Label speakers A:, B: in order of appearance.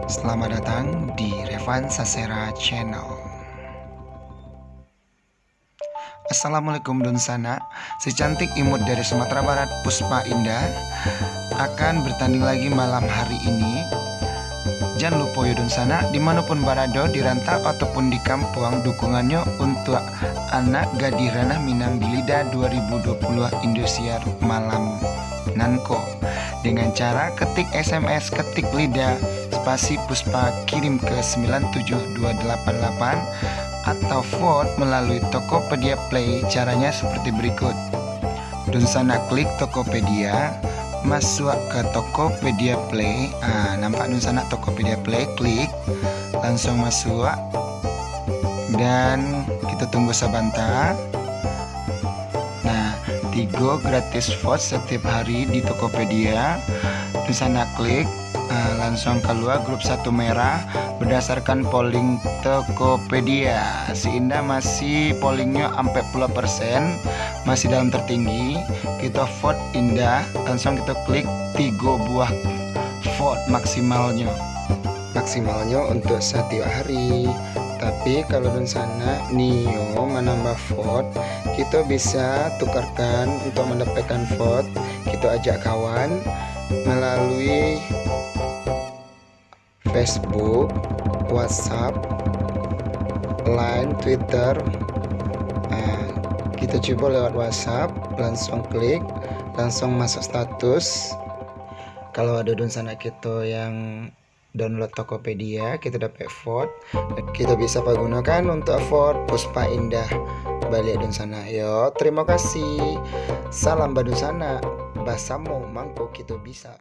A: Selamat datang di Revan Sasera Channel. Assalamualaikum Donsana. Si cantik imut dari Sumatera Barat, Puspa Indah, akan bertanding lagi malam hari ini. Jangan lupa ya Donsana, dimanapun berada, di rantau ataupun di kampung, dukungannya untuk anak Gadis Ranah Minang Bilida 2020 Indosiar malam Nanko, dengan cara ketik SMS, ketik lidah spasi Puspa, kirim ke 97288 atau vote melalui Tokopedia Play. Caranya seperti berikut. Donsana klik Tokopedia, masuk ke Tokopedia Play. Nampak Donsana Tokopedia Play, klik, langsung masuk dan kita tunggu sebentar. Nah, 3 gratis vote setiap hari di Tokopedia. Donsana klik, langsung keluar grup 1 merah berdasarkan polling Tokopedia. Si Indah masih pollingnya 40%, masih dalam tertinggi. Kita vote Indah, langsung kita klik 3 buah vote maksimalnya untuk setiap hari. Tapi kalau Donsana Nio menambah vote, kita bisa tukarkan untuk mendapatkan vote. Kita ajak kawan melalui Facebook, WhatsApp, Line, Twitter. Kita coba lewat WhatsApp, langsung klik, langsung masuk status. Kalau ada Donsana kita yang download Tokopedia, kita dapat vote, kita bisa gunakan untuk vote Puspa Indah balik Donsana. Yo, terima kasih. Salam Badonsana, basamu mangko kita bisa.